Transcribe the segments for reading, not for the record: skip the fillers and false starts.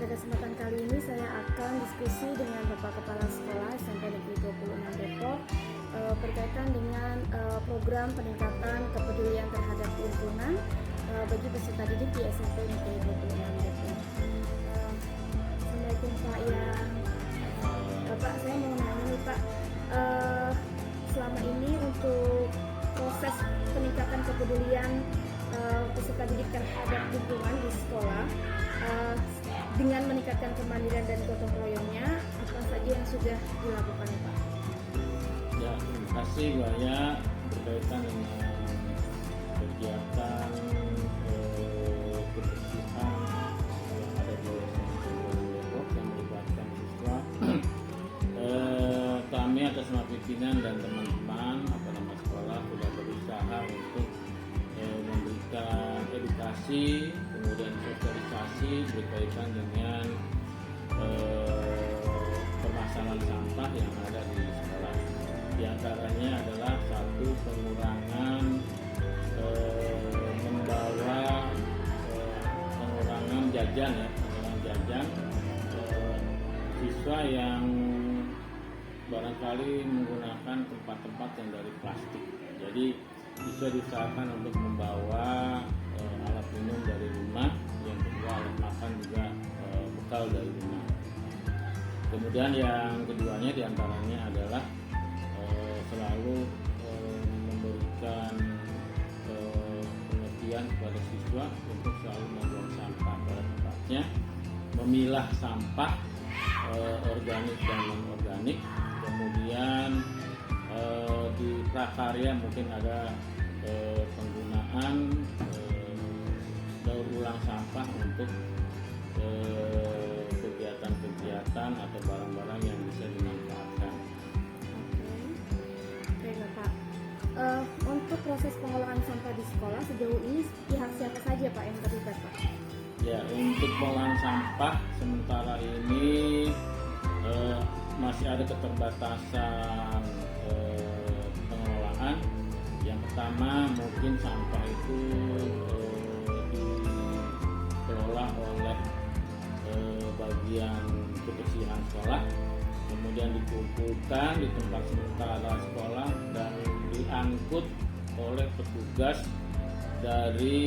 Pada kesempatan kali ini saya akan diskusi dengan Bapak Kepala Sekolah SMP Negeri 26 Depok berkaitan dengan program peningkatan kepedulian terhadap lingkungan bagi peserta didik di SMP Negeri 26 Depok. Assalamualaikum Pak. Bapak, saya mau nanya nih Pak, selama ini untuk proses peningkatan kepedulian peserta didik terhadap lingkungan di sekolah dengan meningkatkan kemandirian dan gotong royongnya, apa saja yang sudah dilakukan Pak? Ya, terima kasih banyak berkaitan dengan kegiatan kebersihan yang ada di SMP Depok yang melibatkan siswa. Kami atas nama pimpinan dan teman-teman sekolah sudah berusaha untuk memberikan edukasi, kemudian sosialisasi berkaitan dengan permasalahan sampah yang ada di sekolah. Di antaranya adalah satu, pengurangan pengurangan jajan siswa yang barangkali menggunakan tempat-tempat yang dari plastik. Jadi bisa diusahakan untuk membawa alat minum dari rumah, yang kedua alat makan juga bekal dari rumah. Kemudian yang keduanya diantaranya adalah selalu memberikan pengertian kepada siswa untuk selalu membuang sampah pada tempatnya, memilah sampah organik dan non-organik. Kemudian di prakarya mungkin ada penggunaan daur ulang sampah untuk kegiatan-kegiatan atau barang-barang yang bisa dimanfaatkan. Oke Bapak, untuk proses pengolahan sampah di sekolah sejauh ini pihak siapa saja Pak yang terlibat Pak? Ya, untuk pengolahan sampah sementara ini masih ada keterbatasan pengelolaan. Yang pertama, mungkin sampah itu dikelola oleh bagian kebersihan sekolah, kemudian dikumpulkan di tempat sementara sekolah dan diangkut oleh petugas dari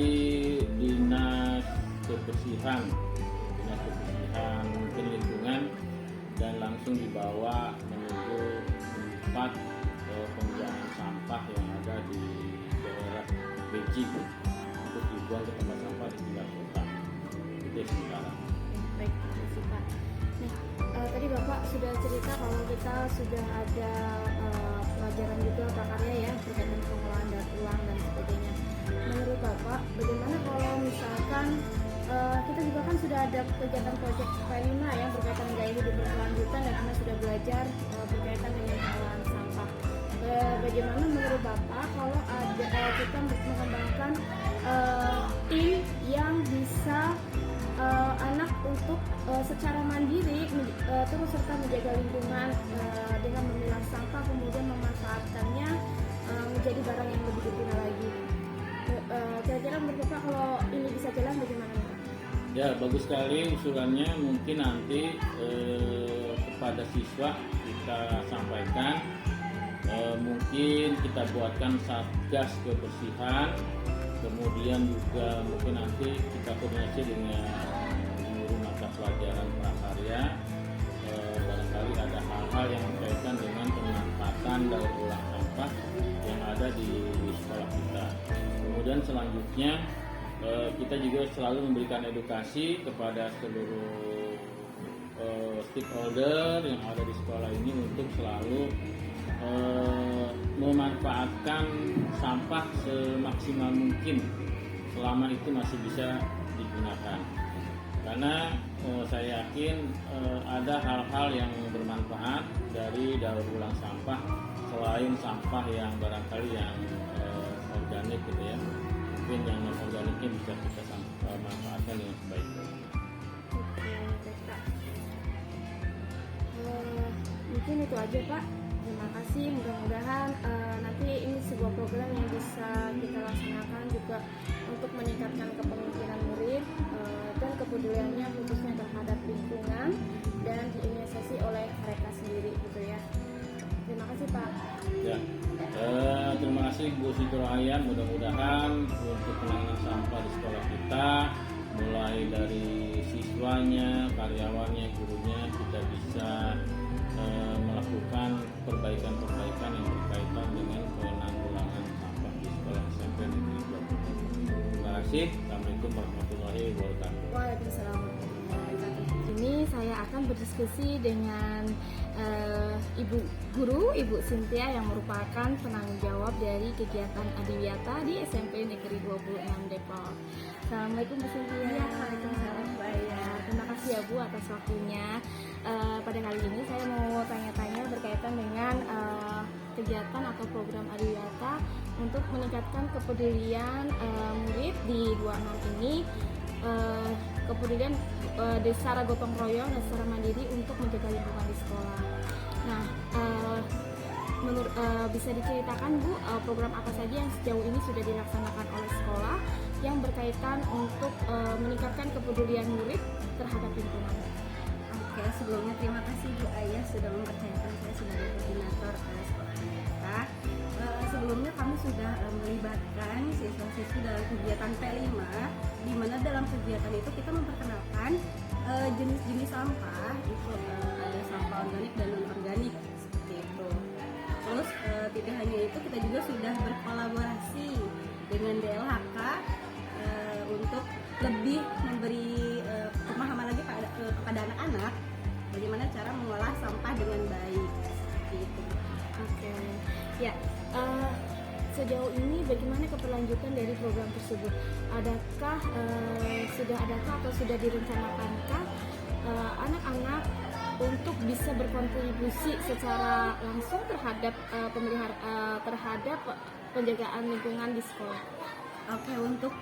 dinas kebersihan mungkin lingkungan, dan langsung dibawa menuju tempat pembuangan sampah yang ada di daerah Beijing untuk dibuang ke tempat sampah di tingkat kota. Itu sementara. Baik, terima kasih Pak. Nah, tadi Bapak sudah cerita kalau kita sudah ada pelajaran juga prakarya ya berkaitan pengolahan daur ulang dan sebagainya. Menurut Bapak, bagaimana kalau misalkan kita juga kan sudah ada kegiatan proyek P5 ya berkaitan gaya hidup berkelanjutan dan Anda sudah belajar berkaitan dengan pengolahan sampah. Bagaimana menurut Bapak kalau ada kita mengembangkan tim yang bisa anak untuk secara mandiri terus serta menjaga lingkungan dengan memilah sampah kemudian memanfaatkannya menjadi barang yang lebih berguna lagi. Kira-kira menurut Bapak kalau ini bisa jalan bagaimana Pak? Ya, bagus sekali usulannya. Mungkin nanti kepada siswa kita sampaikan, mungkin kita buatkan satgas kebersihan, kemudian juga mungkin nanti kita koordinasi dengan guru mata pelajaran prakarya, barangkali ada hal-hal yang berkaitan dengan pemanfaatan daur ulang sampah yang ada di sekolah kita. Kemudian selanjutnya kita juga selalu memberikan edukasi kepada seluruh stakeholder yang ada di sekolah ini untuk selalu memanfaatkan sampah semaksimal mungkin selama itu masih bisa digunakan. Karena saya yakin ada hal-hal yang bermanfaat dari daur ulang sampah selain sampah yang barangkali yang organik gitu ya. Mungkin yang non organiknya bisa kita manfaatkan dengan sebaik-baiknya. Oke, baik Pak. Mungkin itu aja Pak. Terima kasih. Mudah-mudahan nanti ini sebuah program yang bisa kita laksanakan juga untuk meningkatkan kepemimpinan murid dan kepeduliannya khususnya terhadap Siti Rohaya, mudah-mudahan untuk penanganan sampah di sekolah kita, mulai dari siswanya, karyawannya, gurunya, kita bisa melakukan perbaikan-perbaikan yang berkaitan dengan penanggulangan sampah di sekolah SMP Negeri 20. Terima kasih. Assalamualaikum warahmatullahi wabarakatuh. Waalaikumsalam warahmatullahi wabarakatuh. Ini saya akan berdiskusi dengan Ibu Guru, Ibu Cynthia yang merupakan penanggung jawab dari kegiatan Adiwiyata di SMP Negeri 26 Depok. Assalamualaikum Bu Cynthia. Waalaikumsalam. Terima kasih ya Bu atas waktunya. Pada kali ini saya mau tanya-tanya berkaitan dengan kegiatan atau program Adiwiyata untuk meningkatkan kepedulian murid di 26 ini, kepedulian secara gotong royong dan secara mandiri untuk menjaga lingkungan di sekolah. Nah, bisa diceritakan Bu program apa saja yang sejauh ini sudah dilaksanakan oleh sekolah yang berkaitan untuk meningkatkan kepedulian murid terhadap lingkungan? Oke, sebelumnya terima kasih Bu Ayah sudah mempercayakan saya sebagai koordinator sekolah kita. Sebelumnya kami sudah melibatkan siswa-siswi dalam kegiatan P5, di mana dalam kegiatan itu kita memperkenalkan jenis-jenis sampah, itu ada sampah organik dan non-organik seperti itu. Terus tidak hanya itu, kita juga sudah berkolaborasi dengan DLHK untuk lebih memberi pemahaman lagi kepada anak-anak bagaimana cara mengolah sampah dengan baik seperti itu. Oke, ya. Sejauh ini bagaimana keberlanjutan dari program tersebut? Adakah sudah adakah atau sudah direncanakanкah anak-anak untuk bisa berkontribusi secara langsung terhadap terhadap penjagaan lingkungan di sekolah? Oke, untuk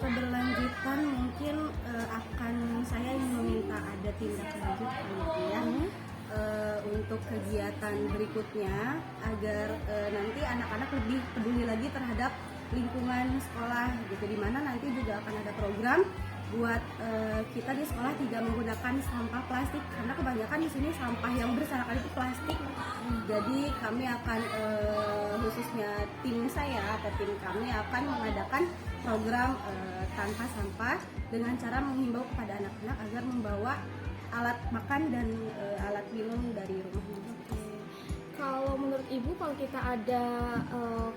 keberlanjutan mungkin akan saya ingin meminta ada tindak lanjut ya. Untuk kegiatan berikutnya agar nanti anak-anak lebih peduli lagi terhadap lingkungan sekolah gitu, dimana nanti juga akan ada program buat kita di sekolah tidak menggunakan sampah plastik karena kebanyakan di sini sampah yang berserakan itu plastik. Jadi kami akan khususnya tim saya atau tim kami akan mengadakan program tanpa sampah dengan cara menghimbau kepada anak-anak agar membawa alat makan dan alat minum dari rumah. Kalau menurut Ibu, kalau kita ada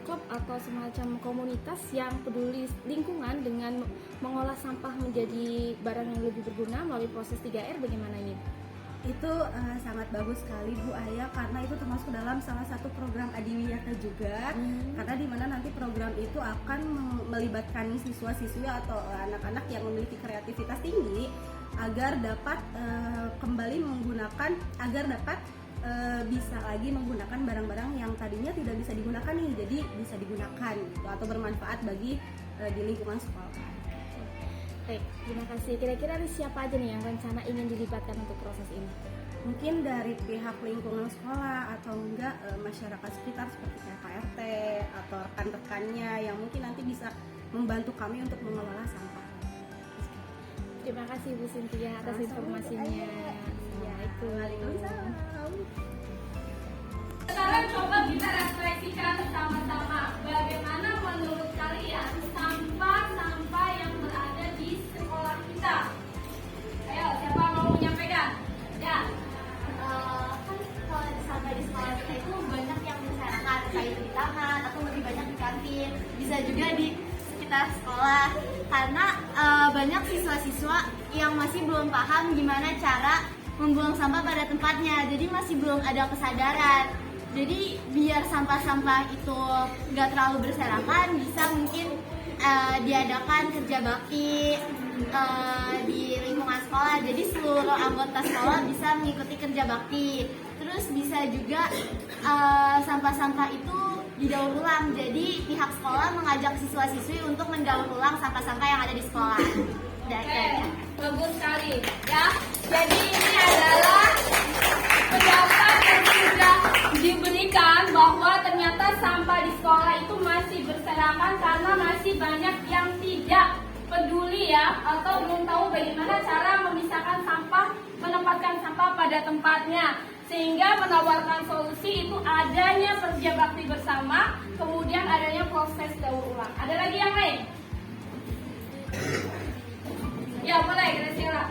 klub atau semacam komunitas yang peduli lingkungan dengan mengolah sampah menjadi barang yang lebih berguna melalui proses 3R, bagaimana ini? Itu sangat bagus sekali Bu Ayah, karena itu termasuk dalam salah satu program Adiwiyata juga. Karena di mana nanti program itu akan melibatkan siswa-siswi atau anak-anak yang memiliki kreativitas tinggi agar dapat kembali menggunakan, agar dapat bisa lagi menggunakan barang-barang yang tadinya tidak bisa digunakan nih, jadi bisa digunakan gitu, atau bermanfaat bagi di lingkungan sekolah. Baik, terima kasih. Kira-kira ada siapa aja nih yang rencana ingin dilibatkan untuk proses ini? Mungkin dari pihak lingkungan sekolah atau enggak masyarakat sekitar seperti kayak Pak RT atau rekan-rekannya yang mungkin nanti bisa membantu kami untuk mengelola sampah. Terima kasih Bu Cynthia atas informasinya. Waalaikumsalam. Sekarang coba kita refleksikan bersama-sama bagaimana menurut kalian sampah-sampah yang berada di sekolah kita. Ayo, siapa mau menyampaikan? Ya. Kan kalau sampah di sekolah kita itu banyak yang berserakan, entah itu di taman atau lebih banyak di kantin, bisa juga di sekitar sekolah, karena banyak siswa-siswa yang masih belum paham gimana cara membuang sampah pada tempatnya, jadi masih belum ada kesadaran. Jadi biar sampah-sampah itu nggak terlalu berserakan, bisa mungkin diadakan kerja bakti di lingkungan sekolah, jadi seluruh anggota sekolah bisa mengikuti kerja bakti. Terus bisa juga sampah-sampah itu didaur ulang, jadi pihak sekolah mengajak siswa-siswi untuk mendaur ulang sampah-sampah yang ada di sekolah. Bagus sekali ya. Jadi ini adalah pendapat yang sudah diberikan bahwa ternyata sampah di sekolah itu masih berserakan karena masih banyak yang tidak peduli ya, atau belum tahu bagaimana cara memisahkan sampah, menempatkan sampah pada tempatnya. sehingga menawarkan solusi itu adanya kerja bakti bersama, kemudian adanya proses daur ulang. Ada lagi yang lain? Ya, boleh, Graciela.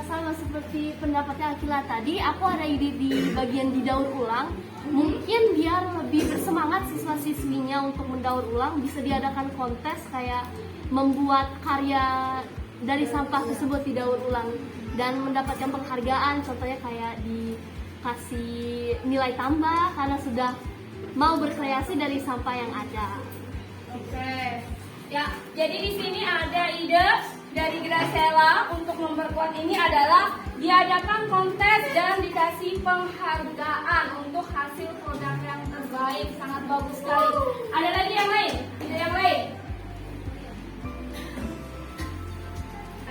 Sama seperti pendapatnya Akila tadi, aku ada ide di bagian didaur ulang. Mungkin biar lebih bersemangat siswa-siswinya untuk mendaur ulang, bisa diadakan kontes kayak membuat karya dari sampah tersebut didaur ulang dan mendapatkan penghargaan, contohnya kayak dikasih nilai tambah karena sudah mau berkreasi dari sampah yang ada. Oke. Ya, jadi di sini ada ide dari Graciela untuk memperkuat ini adalah diadakan kontes dan dikasih penghargaan untuk hasil produk yang terbaik. Sangat bagus sekali. Ada lagi yang lain? Ide yang lain?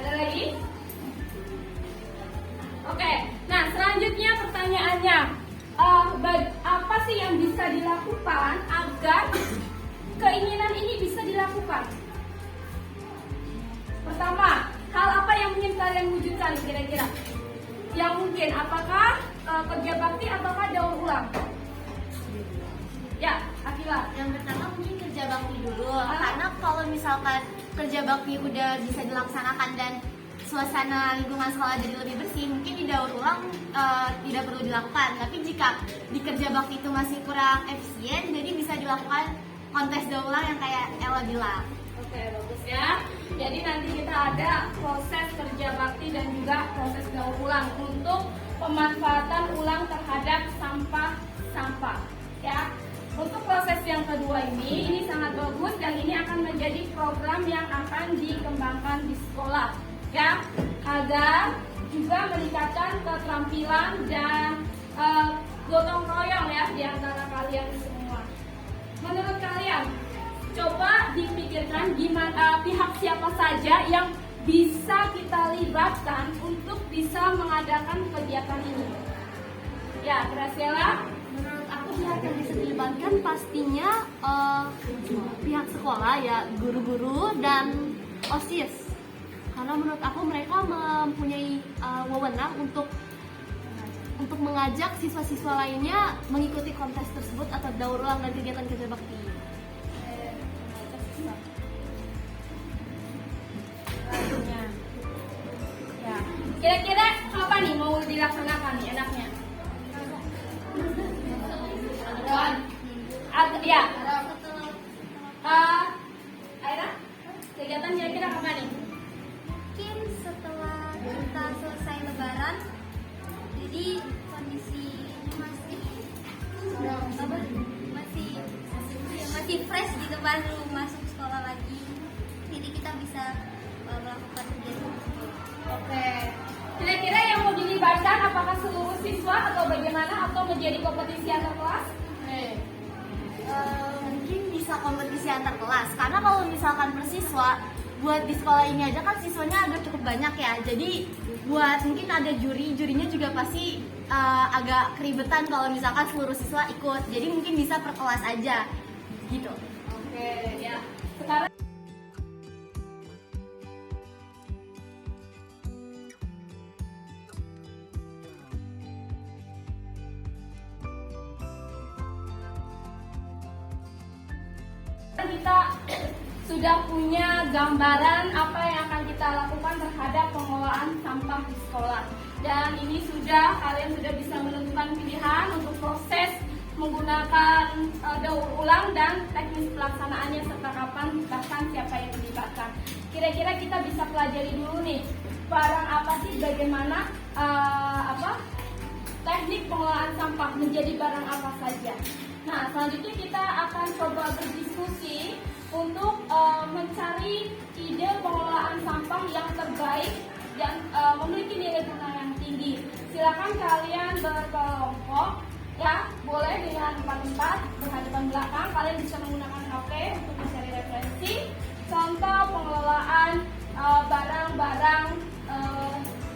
Ada lagi? Oke. Nah, selanjutnya pertanyaannya, apa sih yang bisa dilakukan agar keinginan ini bisa dilakukan? Pertama, hal apa yang ingin kalian wujudkan kira-kira? Yang mungkin, apakah kerja bakti ataukah daur ulang? Ya, Akila. Yang pertama mungkin kerja bakti dulu, karena kalau misalkan kerja bakti udah bisa dilaksanakan dan suasana lingkungan sekolah jadi lebih bersih, mungkin di daur ulang tidak perlu dilakukan. Tapi jika di kerja bakti itu masih kurang efisien, jadi bisa dilakukan kontes daur ulang yang kayak Ella bilang. Oke, bagus ya. Jadi nanti kita ada proses kerja bakti dan juga proses daur ulang untuk pemanfaatan ulang terhadap sampah-sampah. Ya. Untuk proses yang kedua ini sangat bagus dan ini akan menjadi program yang akan dikembangkan di sekolah, ya, agar juga meningkatkan keterampilan dan gotong royong ya di antara kalian semua. Menurut kalian, coba dipikirkan gimana pihak siapa saja yang bisa kita libatkan untuk bisa mengadakan kegiatan ini. Ya, Graciela. Menurut aku pihak yang bisa dilibatkan pastinya pihak sekolah ya, guru-guru dan OSIS. Karena menurut aku mereka mempunyai wewenang untuk mengajak siswa-siswa lainnya mengikuti kontes tersebut atau daur ulang dan kegiatan kerja bakti. Ya. Kira-kira apa nih mau dilaksanakan nih enaknya? Ya. Aira, kegiatan kira-kira apa nih? Mungkin setelah kita selesai lebaran, jadi kondisi masih fresh gitu, baru masuk sekolah lagi, jadi kita bisa melakukan kegiatan tersebut. Oke. Kira-kira yang mau dilibatkan apakah seluruh siswa atau bagaimana atau menjadi kompetisi antar kelas? Mungkin bisa kompetisi antar kelas, karena kalau misalkan per siswa, buat di sekolah ini aja kan siswanya ada cukup banyak ya, jadi buat mungkin ada jurinya juga pasti agak keribetan kalau misalkan seluruh siswa ikut, jadi mungkin bisa per kelas aja gitu. Oke, ya. Sekarang kita sudah punya gambaran apa yang akan kita lakukan terhadap pengelolaan sampah di sekolah. Dan ini kalian sudah bisa menentukan pilihan untuk proses menggunakan daur ulang dan teknis pelaksanaannya serta kapan bahkan siapa yang dilibatkan. Kira-kira kita bisa pelajari dulu nih barang apa sih, bagaimana teknik pengelolaan sampah menjadi barang apa saja. Nah, selanjutnya kita akan coba berdiskusi untuk mencari ide pengelolaan sampah yang terbaik dan memiliki nilai guna yang tinggi. Silakan kalian berkelompok, ya, boleh dengan 4-4 berhadapan belakang. Kalian bisa menggunakan HP untuk mencari referensi. Contoh pengelolaan barang-barang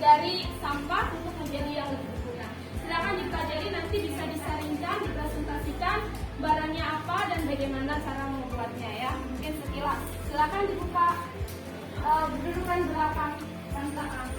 dari sampah untuk menjadi yang lebih berguna. Silakan dipelajari, nanti bisa disaringkan, dipresentasikan barangnya apa dan bagaimana cara membuatnya ya. Mungkin sekilas. Silakan dibuka berdudukan belakang dan belakang.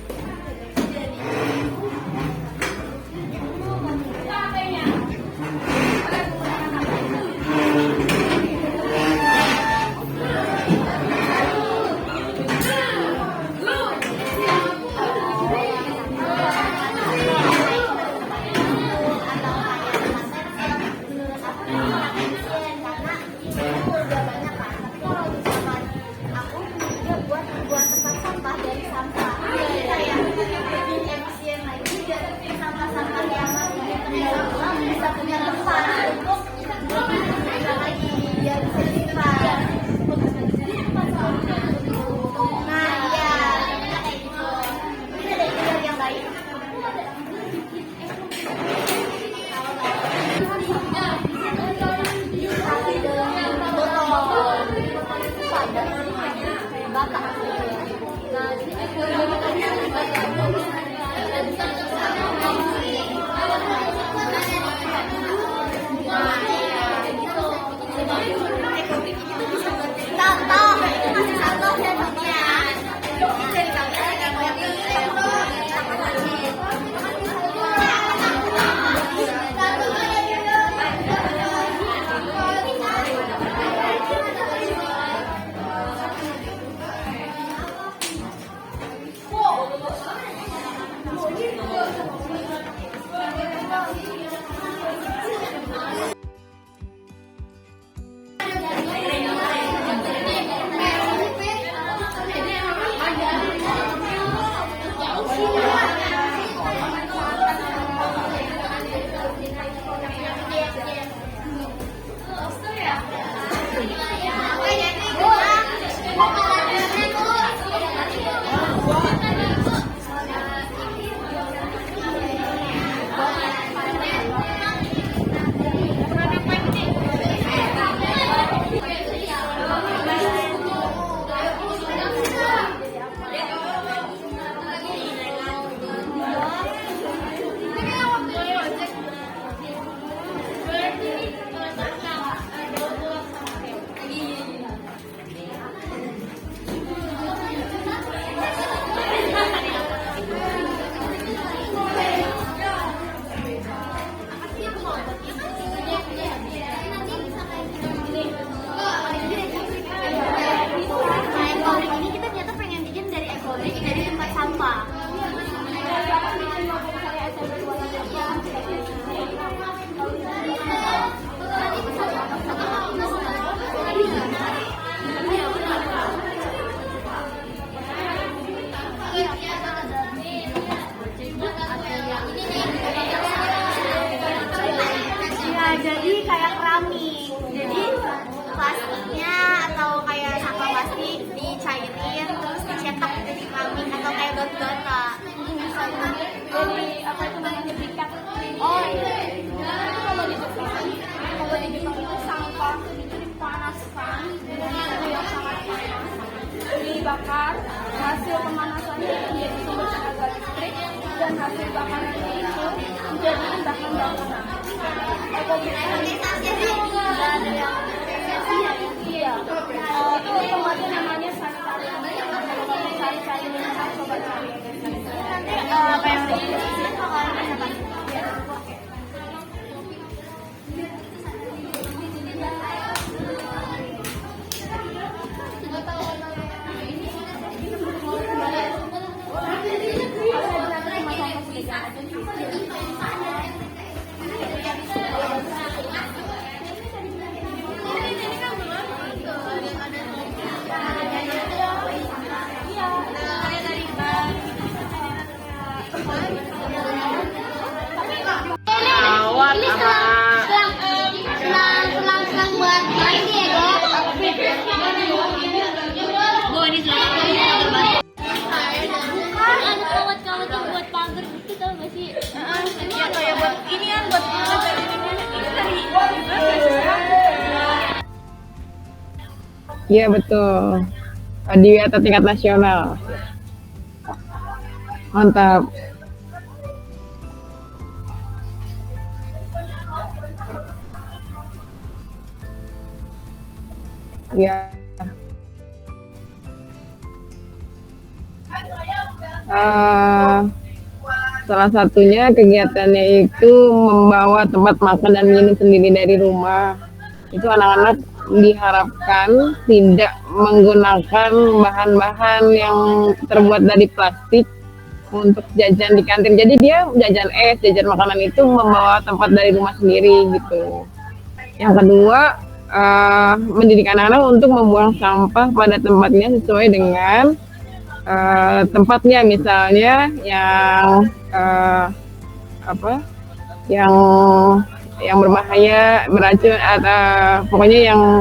Ini kita ternyata pengen bikin dari ekonomi dari tempat sampah. Ya, jadi kayak keramik. Jadi plastiknya atau kayak sampah plastik dicairin terus dicetak jadi keramik atau kayak dot-dota. Jadi apa itu namanya berikat? Oh iya. Itu kalau di Jepang itu sampah itu dipanaskan dengan suhu yang sangat panas, dibakar. Hasil pemanasannya menjadi sumber tenaga listrik dan hasil bakarnya itu menjadi bahan bangunan. Iya. Itu otomatis namanya sanitarium. Sanitarium yang coba cari. Nanti apa yang di sini bakalan ada pasti. Selang buat ini ya, Go, ini selang bukan ada kawat-kawat yang buat pagar gitu, tau gak sih? Iya, kayak buat ini kan, buat Iya betul. Adiwiyata tingkat nasional. Mantap. Ya. Salah satunya kegiatannya itu membawa tempat makan dan minum sendiri dari rumah. Itu anak-anak diharapkan tidak menggunakan bahan-bahan yang terbuat dari plastik untuk jajan di kantin. Jadi dia jajan es, jajan makanan itu membawa tempat dari rumah sendiri gitu. Yang kedua, mendidik anak-anak untuk membuang sampah pada tempatnya sesuai dengan tempatnya, misalnya yang yang berbahaya, beracun, atau pokoknya yang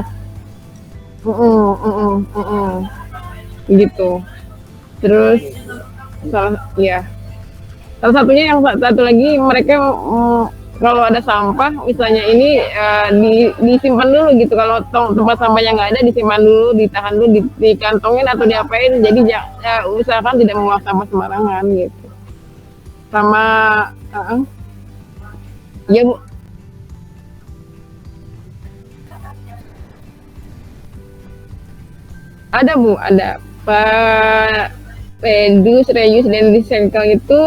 gitu. Terus salah satunya yang satu lagi, mereka kalau ada sampah misalnya ini disimpan dulu gitu. Kalau tempat sampahnya nggak ada, disimpan dulu, ditahan dulu, dikantongin atau diapain. Jadi usahakan tidak membuang sampah sembarangan gitu. Sama ya Bu. Ada Bu, ada Pak Reduce, Reuse, dan Recycle itu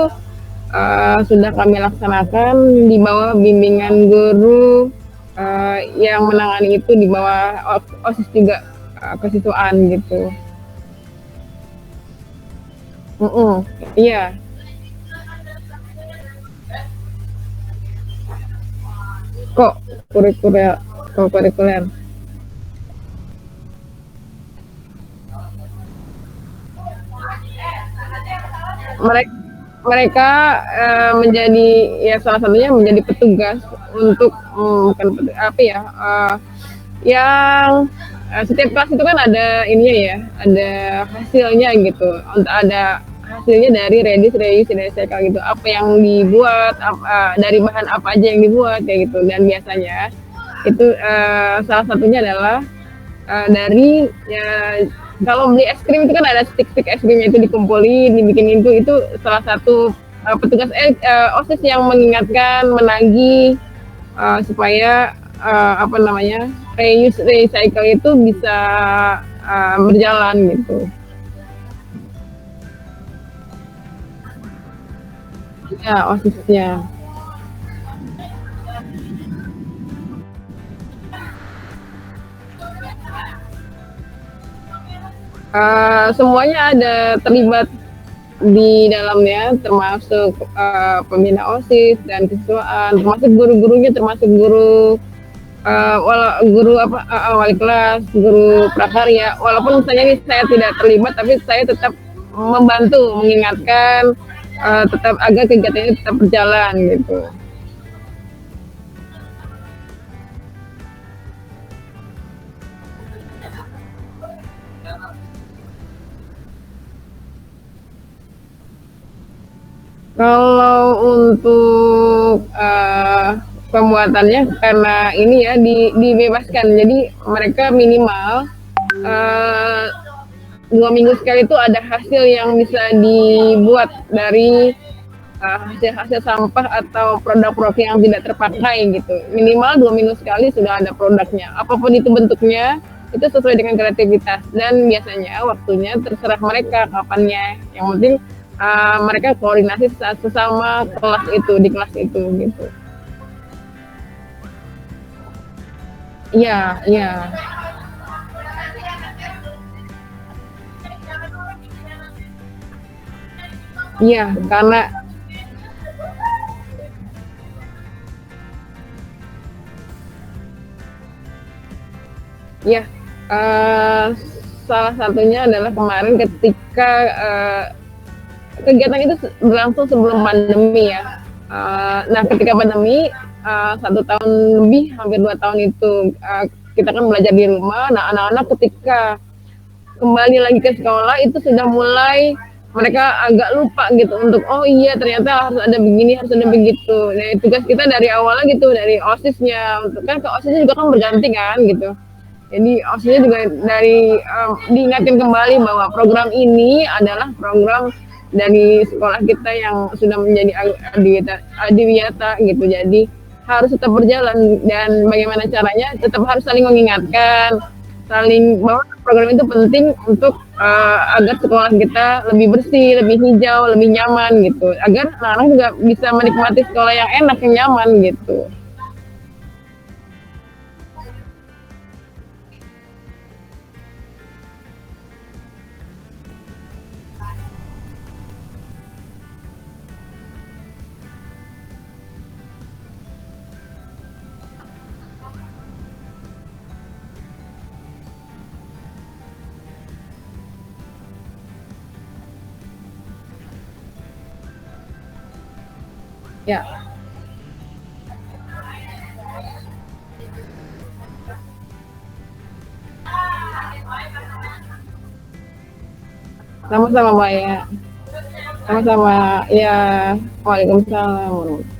sudah kami laksanakan di bawah bimbingan guru yang menangani itu, di bawah OSIS juga, kesiswaan gitu. Iya. kok kurikuler kurikuler. Mereka mereka menjadi ya salah satunya menjadi petugas untuk bukan apa ya yang setiap kelas itu kan ada ininya ya, ada hasilnya gitu. Untuk ada hasilnya dari reduce, reuse, recycle gitu. Apa yang dibuat, dari bahan apa aja yang dibuat kayak gitu. Dan biasanya itu salah satunya adalah dari ya, kalau beli es krim itu kan ada stick-stick es krimnya itu dikumpulin, dibikin itu salah satu petugas OSIS yang mengingatkan, menagih supaya apa namanya reuse recycle itu bisa berjalan gitu. Ya OSISnya. Semuanya ada terlibat di dalamnya, termasuk pembina OSIS dan kesiswaan, termasuk guru-gurunya, termasuk guru guru wali kelas, guru prakarya. Walaupun misalnya ini saya tidak terlibat, tapi saya tetap membantu mengingatkan tetap agar kegiatan ini tetap berjalan gitu. Kalau untuk pembuatannya karena ini ya dibebaskan, jadi mereka minimal 2 minggu sekali itu ada hasil yang bisa dibuat dari hasil-hasil sampah atau produk-produk yang tidak terpakai gitu. Minimal 2 minggu sekali sudah ada produknya. Apapun itu bentuknya, itu sesuai dengan kreativitas dan biasanya waktunya terserah mereka kapannya. Yang penting mereka koordinasi sesama kelas itu di kelas itu gitu. Iya, iya. Iya, karena ya salah satunya adalah kemarin ketika kegiatan itu berlangsung sebelum pandemi ya. Nah, ketika pandemi 1 tahun lebih, hampir 2 tahun itu kita kan belajar di rumah. Nah, anak-anak ketika kembali lagi ke sekolah itu sudah mulai mereka agak lupa gitu untuk oh iya ternyata harus ada begini, harus ada begitu. Nah, tugas kita dari awalnya gitu, dari OSISnya, untuk kan ke OSISnya juga kan berganti kan gitu. Jadi OSISnya juga dari diingatkan kembali bahwa program ini adalah program dari sekolah kita yang sudah menjadi adiwiyata gitu. Jadi harus tetap berjalan dan bagaimana caranya tetap harus saling mengingatkan, saling bahwa program itu penting untuk agar sekolah kita lebih bersih, lebih hijau, lebih nyaman gitu. Agar anak-anak juga bisa menikmati sekolah yang enak, yang nyaman gitu. Ya, sama-sama Mbak ya. Sama-sama. Ya, Waalaikumsalam warahmatullahi.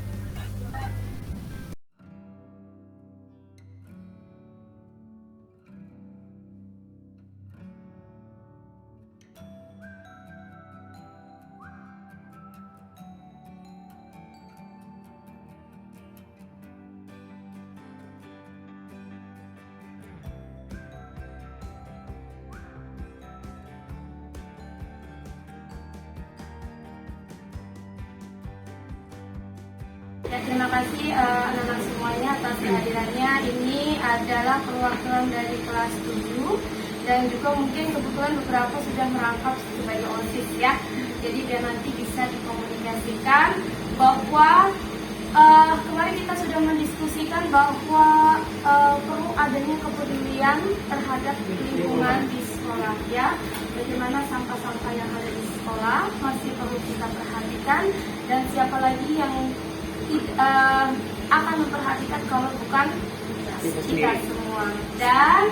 Ya, terima kasih anak-anak semuanya atas kehadirannya. Ini adalah perwakilan dari kelas 7 dan juga mungkin kebetulan beberapa sudah merangkap sebagai OSIS ya. Jadi biar nanti bisa dikomunikasikan bahwa kemarin kita sudah mendiskusikan bahwa perlu adanya kepedulian terhadap lingkungan di sekolah ya. Bagaimana sampah-sampah yang ada di sekolah masih perlu kita perhatikan, dan siapa lagi yang akan memperhatikan kalau bukan kita semua. Dan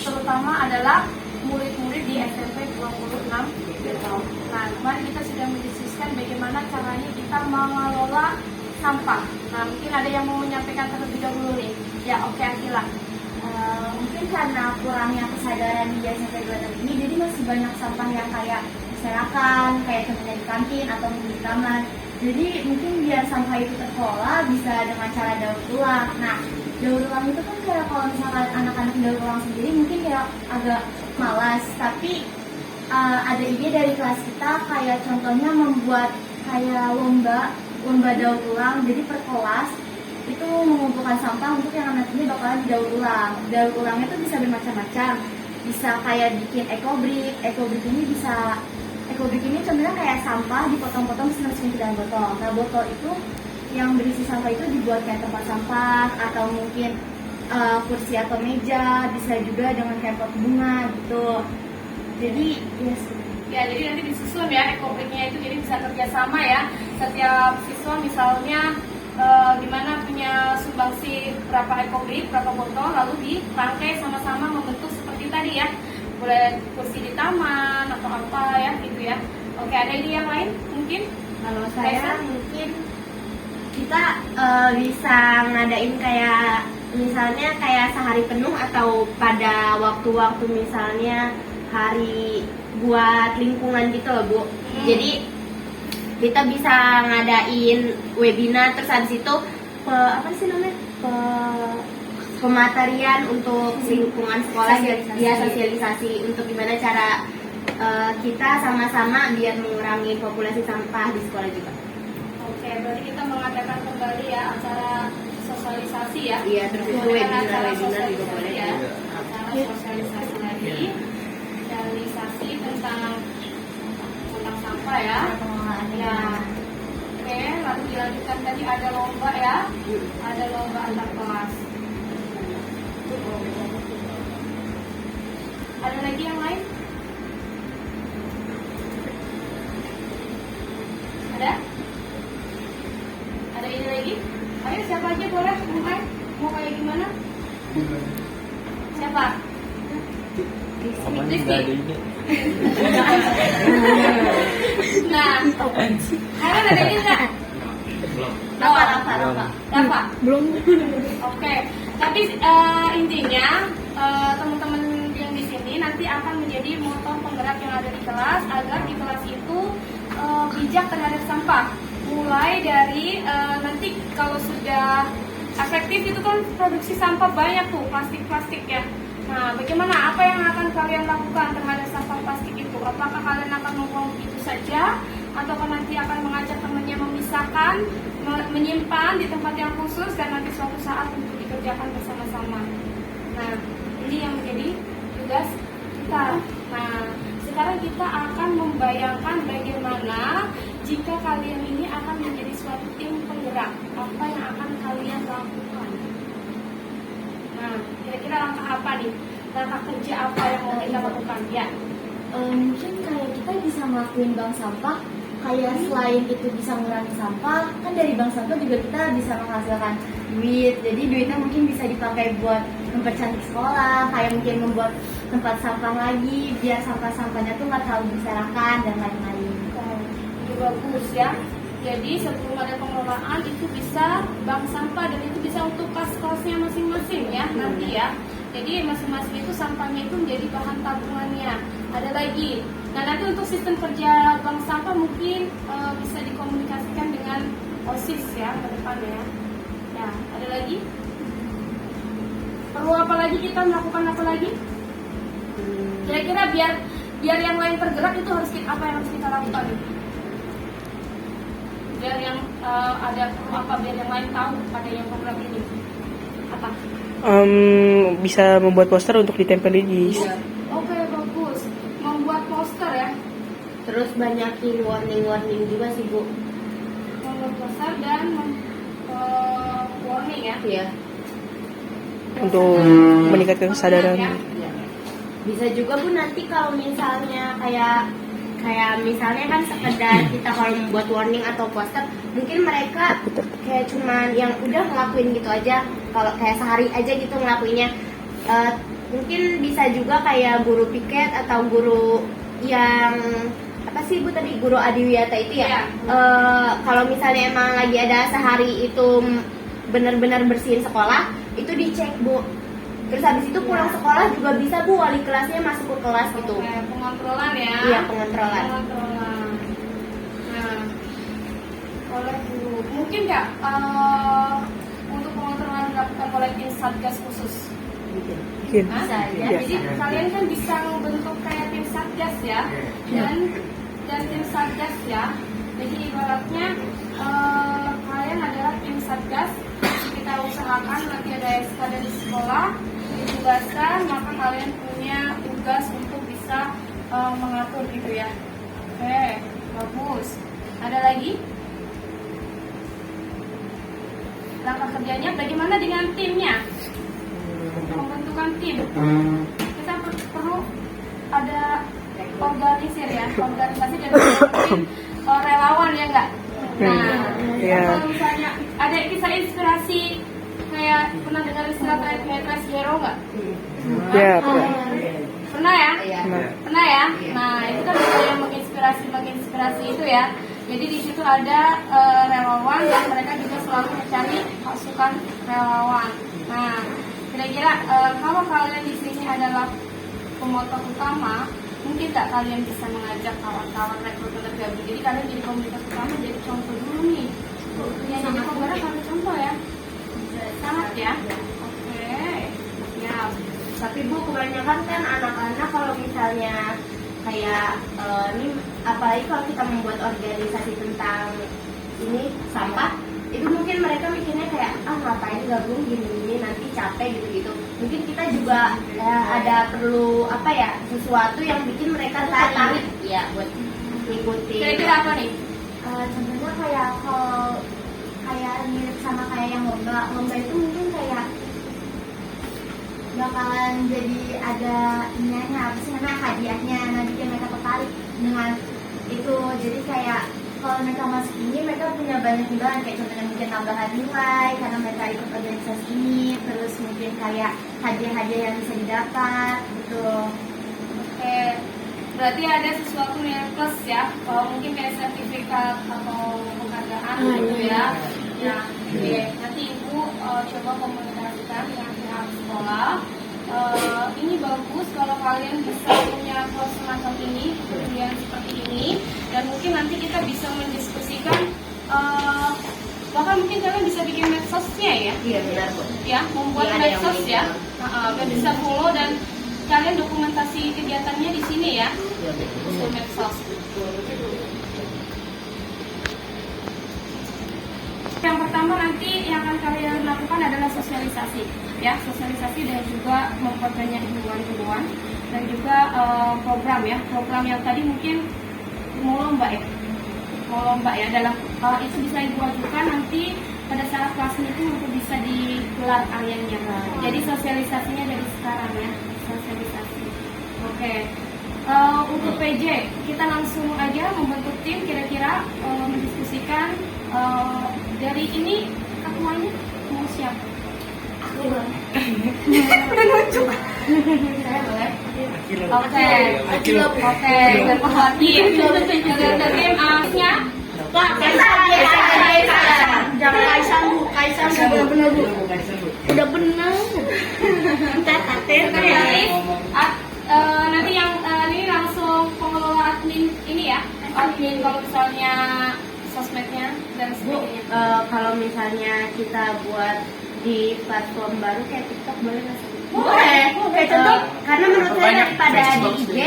terutama adalah murid-murid di SMP 26 tahun. Nah, kemarin kita sudah mendiskusikan bagaimana caranya kita mengelola sampah. Nah, mungkin ada yang mau menyampaikan terlebih dahulu nih. Ya, oke, Akila. Mungkin karena kurangnya kesadaran di SMP 26 ini, jadi masih banyak sampah yang kayak berserakan, kayak contohnya di kantin atau di taman. Jadi mungkin biar sampah itu terkelola bisa dengan cara daur ulang. Nah, daur ulang itu kan kayak kalau misalkan anak-anak daur ulang sendiri mungkin kayak agak malas, tapi ada ide dari kelas kita kayak contohnya membuat kayak lomba daur ulang. Jadi per kelas itu mengumpulkan sampah untuk yang nantinya bakalan didaur ulang. Daur ulangnya itu bisa bermacam-macam, bisa kayak bikin ekobrik ini contohnya kayak sampah dipotong-potong dimasukin ke dalam botol. Nah, botol itu yang berisi sampah itu dibuat kayak tempat sampah, atau mungkin kursi atau meja, bisa juga dengan kayak pot bunga gitu. Jadi yes. Ya, jadi nanti disusun ya ekobriknya itu, jadi bisa kerjasama ya. Setiap siswa misalnya gimana punya sumbangsi berapa ekobrik, berapa botol, lalu dirangkai sama-sama membentuk seperti tadi ya. Boleh kursi di taman atau apa ya gitu ya. Oke, ada ide yang lain mungkin? Kalau saya mungkin kita bisa ngadain kayak misalnya kayak sehari penuh atau pada waktu-waktu misalnya hari buat lingkungan gitu loh, Bu. Jadi kita bisa ngadain webinar, terus habis itu pematerian untuk lingkungan sekolah, sosialisasi untuk gimana cara kita sama-sama biar mengurangi populasi sampah di sekolah juga. Oke, berarti kita mengadakan kembali ya acara sosialisasi ya. Iya, terus itu webinar juga boleh ya. Acara sosialisasi lagi, sosialisasi tentang sampah ya. Ya. Oke, lalu dilanjutkan tadi ada lomba ya. Ada lomba antar kelas. Ada lagi yang lain? Ada? Ada ini lagi? Ayo siapa aja boleh mulai? Mau kayak gimana? Siapa? Rizky. Nah, kalian ada ini nggak? Rafa? Belum. Oke. Tapi intinya teman-teman yang di sini nanti akan menjadi motor penggerak yang ada di kelas, agar di kelas itu bijak terhadap sampah. Mulai dari nanti kalau sudah efektif itu kan produksi sampah banyak tuh, plastik ya. Nah, bagaimana, apa yang akan kalian lakukan terhadap sampah plastik itu? Apakah kalian akan membuang itu saja, atau nanti akan mengajak temannya memisahkan, menyimpan di tempat yang khusus, dan nanti suatu saat untuk dikerjakan bersama-sama? Nah, ini yang menjadi tugas kita. Nah, sekarang kita akan membayangkan bagaimana jika kalian ini akan menjadi suatu tim penggerak. Apa yang akan kalian lakukan? Nah, kira-kira langkah apa nih? Langkah kerja apa yang mau kita lakukan? Ya. Mungkin kayak kita bisa ngelakuin bank sampah. Kayak selain itu bisa mengurangi sampah, kan dari bank sampah juga kita bisa menghasilkan duit. Jadi duitnya mungkin bisa dipakai buat mempercantik sekolah, kayak mungkin membuat tempat sampah lagi, biar sampah-sampahnya tuh nggak terlalu berserakan dan lain-lain. Itu bagus ya. Jadi sebelum ada pengelolaan itu bisa bank sampah, dan itu bisa untuk kelas-kelasnya masing-masing ya nanti ya. Jadi masing-masing itu sampahnya itu menjadi bahan tabungannya. Ada lagi. Nah, nanti untuk sistem kerja bank sampah mungkin bisa dikomunikasikan dengan OSIS ya ke depan ya. Ya, ada lagi? Perlu apa lagi, kita melakukan apa lagi? Kira-kira biar yang lain tergerak itu apa yang harus kita lakukan? Biar yang ada perlu apa, biar yang lain tahu ada yang program ini. Apa? Bisa membuat poster untuk ditempel di Oke, bagus. Membuat poster ya. Terus banyakin warning juga sih, Bu. Membuat poster dan warning ya. Iya. untuk meningkatkan kesadaran. Bisa juga Bu nanti kalau misalnya kayak misalnya kan sekedar kita kalau membuat warning atau poster, mungkin mereka kayak cuman yang udah ngelakuin gitu aja, kalau kayak sehari aja gitu ngelakuinnya. Mungkin bisa juga kayak guru piket atau guru yang apa sih Bu tadi, guru adiwiyata itu ya. Kalau misalnya emang lagi ada sehari itu benar-benar bersihin sekolah, itu dicek Bu. Terus habis itu pulang sekolah juga bisa Bu, wali kelasnya masuk ke kelas gitu. Kayak pengontrolan ya. Iya, pengontrolan. Pengontrolan. Nah, oleh guru mungkin nggak untuk pengontrolan dilakukan oleh tim satgas khusus? Mungkin. Hah? Bisa ya. Iya. Jadi kalian kan bisa membentuk kayak tim satgas ya, dan tim satgas ya. Jadi ibaratnya kalian adalah tim satgas. Kita usahakan nanti ada SK dari sekolah ditugaskan, maka kalian punya tugas untuk bisa mengatur gitu ya. Oke, bagus. Ada lagi? Langkah kerjanya bagaimana dengan timnya? Pembentukan tim. Kita perlu ada organisir ya, organisasi dan tim relawan ya enggak? Nah, kalau misalnya ada kisah inspirasi kayak pernah dengar istilah kayak Trace Hero nggak? Ya, Pernah ya? Nah. Pernah ya? Nah, itu kan ada yang menginspirasi itu ya. Jadi di situ ada relawan dan mereka juga selalu mencari pasukan relawan. Nah, kira-kira kalau kalian di sini adalah pemotor utama, mungkin tak kalian bisa mengajak kawan-kawan rekruter gabung. Jadi kalian jadi komunitas utama, jadi contoh dulu nih. Yang jadi penggerak kalian contoh ya. Sangat ya. Oke. Ya. Tapi Bu, kebanyakan kan anak-anak kalau misalnya kayak ini, apalagi kalau kita membuat organisasi tentang ini sampah, itu mungkin mereka mikirnya kayak ngapain gabung gini-gini, nanti capek gitu-gitu. Mungkin kita juga ada perlu apa ya, sesuatu yang bikin mereka tertarik ya buat ngikutin. Kira-kira apa nih? Contohnya kayak kalau kayak mirip sama kayak yang lomba itu mungkin kayak bakalan jadi ada ininya, apa sih namanya, hadiahnya, nanti mereka tertarik dengan itu. Jadi kayak kalau mereka masuk ini, mereka punya banyak imbalan, kayak contohnya mungkin tambahan nilai karena mereka ikut organisasi ini, terus mungkin kayak hadiah-hadiah yang bisa didapat gitu. Oke. Berarti ada sesuatu yang plus ya. Kalau mungkin kayak sertifikat atau penghargaan gitu ya. Ya, oke. Nanti Ibu coba komunikasikan dengan pihak sekolah. Ini bagus kalau kalian bisa punya kelas semacam ini, kemudian seperti ini, dan mungkin nanti kita bisa mendiskusikan. Bahkan mungkin kalian bisa bikin medsosnya ya. Iya benar Bu. Ya, membuat Iya, ada yang medsos ya. begitu. Biar bisa follow dan kalian dokumentasi kegiatannya di sini ya. Untuk medsos. Yang pertama nanti yang akan kalian lakukan adalah sosialisasi, ya, sosialisasi dan juga memperbanyak himbauan-himbauan dan juga program ya, program yang tadi mungkin mau lomba ya, dalam itu bisa ibu ajukan nanti pada saat kelas itu untuk bisa digelar aryanya. Jadi sosialisasinya dari sekarang ya, sosialisasi. Oke. Untuk PJ kita langsung aja membentuk tim, kira-kira mendiskusikan dari ini ketuanya mau siapa? Aku boleh. Saya boleh. Oke. Oke. Berhati. Dari tim A-nya. Pak, jangan Kaisang Bu, Kaisang benar-benar Bu. Udah benar. Nanti yang ini langsung pengelola admin ini ya, admin kalau misalnya sosmednya dan sebagainya. Kalau misalnya kita buat di platform baru kayak TikTok boleh nggak sih? Boleh. Kayak contoh, karena menurut saya daripada di IG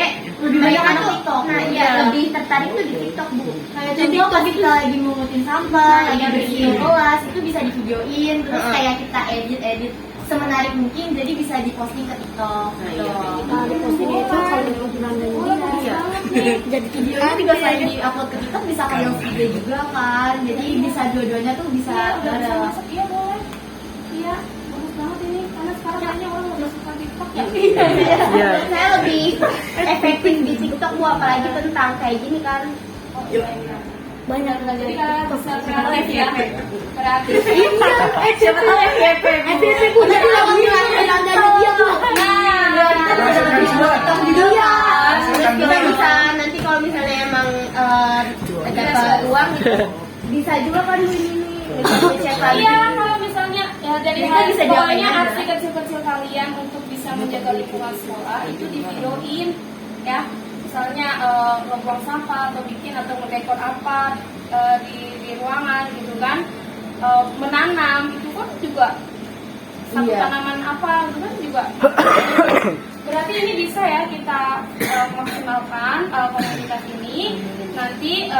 lebih banyak kan TikTok. Nah iya, lebih tertarik tuh di TikTok Bu. Kayak contoh pas kita lagi mengutin sampah, lagi bersihin kelas, itu bisa di videoin, terus kayak kita edit semenarik mungkin, jadi bisa diposting ke TikTok. Diposting itu kalau ukuran dan Jadi video juga selain di-upload ke TikTok bisa kayak video juga kan. Jadi bisa dua-duanya tuh bisa bareng. Iya boleh. Iya, bagus banget ini karena sekarang kayaknya orang udah suka TikTok ya. Iya. Saya lebih efektif di TikTok Bu, apalagi tentang kayak gini kan. Banyak kan jadi kalian bisa kreatif ya. Kreatif. Siapa tahu FYP punya nilai-nilai dia Bu. Iya. Terus kita bisa nanti kalau misalnya emang dapat uang gitu, bisa juga kan Bu ini. Iya, kalau misalnya ya dari Kita hal bisa semuanya diapain aksi kecil-kecil kalian untuk bisa menjaga lingkungan sekolah itu divideoin ya. Misalnya ngebuang sampah atau bikin atau ngedekor apa di ruangan gitu kan. Menanam itu kan juga satu tanaman apa gitu kan juga. Berarti ini bisa ya kita maksimalkan komunitas ini. Nanti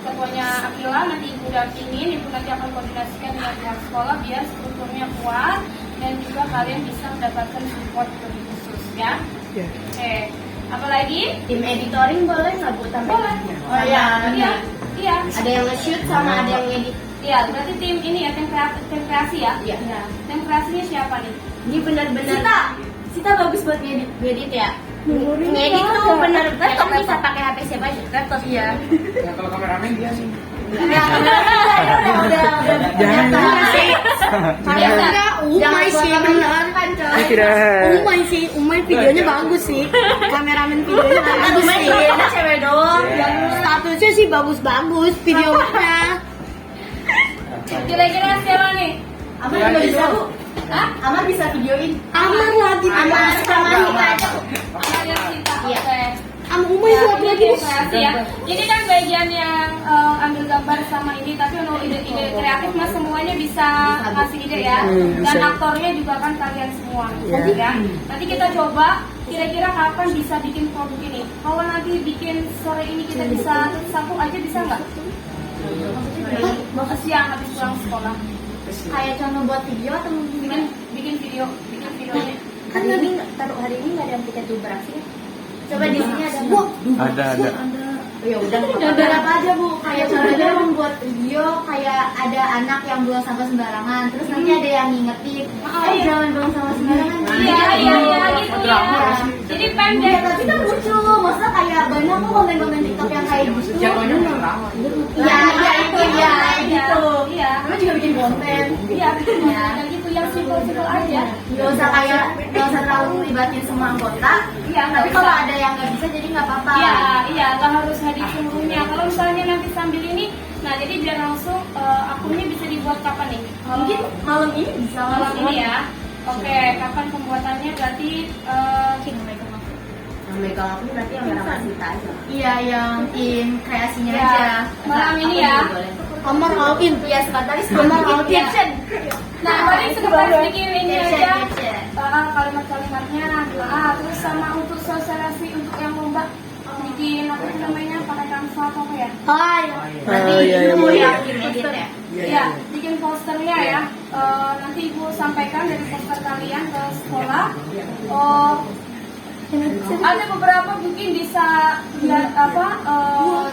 ketuanya Akila, nanti ibu dampingin, ibu nanti akan koordinasikan dengan pihak sekolah biar strukturnya kuat dan juga kalian bisa mendapatkan support lebih khusus ya. Oke, apalagi Tim editoring boleh nggak Bu? boleh. Oh iya. Iya. Ada yang nge-shoot sama ada yang ngedit. Iya, berarti tim ini ya tim kreasi ya. Iya. Tim kreasinya siapa nih? Ini benar-benar Sita bagus buat ngedit ya. Ngedit tuh benar laptop bisa pakai HP siapa aja. Laptop iya. Ya kalau kameramen dia sih. Umay sih benar kan coy. Tidak. Umay videonya bagus sih. Kameramen videonya bagus Umay sih. videonya cewek doang. Statusnya sih bagus-bagus videonya. Kira-kira siapa nih? Amar juga bisa Bu. Hah? Amar bisa videoin. Amar lagi Amar sama Nita aja Bu. Amalia Sita. Iya. Oke. Sama Umay Ya, satu ini lagi tim kreasi ya. Ini kan bagian yang ambil gambar sama ini, tapi untuk ide-ide kreatif mas semuanya bisa ngasih ide ya. Dan aktornya juga kan kalian semua. Ya. Nanti kita coba kira-kira kapan bisa bikin produk ini. Kalau nanti bikin sore ini kita bisa Sabtu aja bisa nggak? Mau siang habis pulang sekolah. Kayak contoh buat video atau gimana? Bikin videonya. Kan tadi taruh hari ini nggak ada yang tiket beraksi ya? Coba di sini ada Bu. Ada. Ya udah. Berapa aja Bu? Kayak contohnya membuat video kayak ada anak yang buang sampah sembarangan, terus nanti ada yang ngingetin, jangan buang sampah sembarangan. Iya gitu ya. Jadi pendek. Tapi kan lucu, masa kayak banyak kok komen-komen TikTok yang kayak gitu. Jatuhnya drama. Iya itu ya gitu. Iya. Kamu juga bikin konten. Iya, dan gitu yang simpel-simpel aja. Gak usah terlalu libatin semua anggota. Iya, Tapi kalau ada yang nggak bisa jadi nggak apa-apa. Iya, nggak harus hadir seluruhnya. Kalau misalnya nanti sambil ini, nah jadi biar langsung akunnya bisa dibuat kapan nih? Mungkin malam ini bisa Malam ini ya. Oke, kapan pembuatannya berarti yang megang aku berarti yang megang Sita aja. Iya, yang tim kreasinya ya, aja. malam ini ya. Amar all in. Iya, sebentar Amar all in. Nah, paling sebentar sedikit ini aja. Caption. Kalimat-kalimatnya, terus sama untuk sosialisasi untuk yang lomba bikin apa sih namanya pakai Canva atau apa ya? Berarti iya, ibu iya. yang edit ya. Iya, bikin posternya ya. Nanti ibu sampaikan dari poster kalian ke sekolah. Ada beberapa mungkin bisa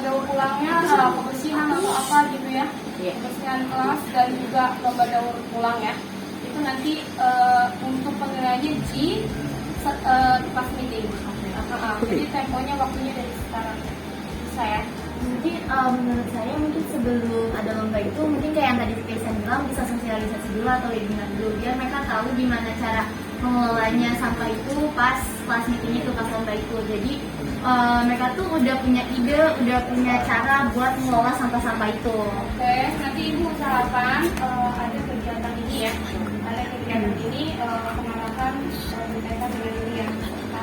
daur ulangnya kebersihan atau apa gitu ya, kebersihan kelas dan juga lomba daur ulang ya. Itu nanti untuk penilaiannya di pas meeting. Jadi temponya waktunya dari sekarang bisa ya. Mungkin menurut saya mungkin sebelum ada lomba itu mungkin kayak yang tadi Kirsten bilang bisa sosialisasi dulu atau webinar dulu biar mereka tahu gimana cara mengelolanya sampah itu pas meeting itu pas lomba itu. Jadi mereka tuh udah punya ide, udah punya cara buat mengelola sampah-sampah itu. Oke, nanti ibu usahakan ada kegiatan ini ya. Ada kegiatan ini kemarahan berkaitan dengan ini ya,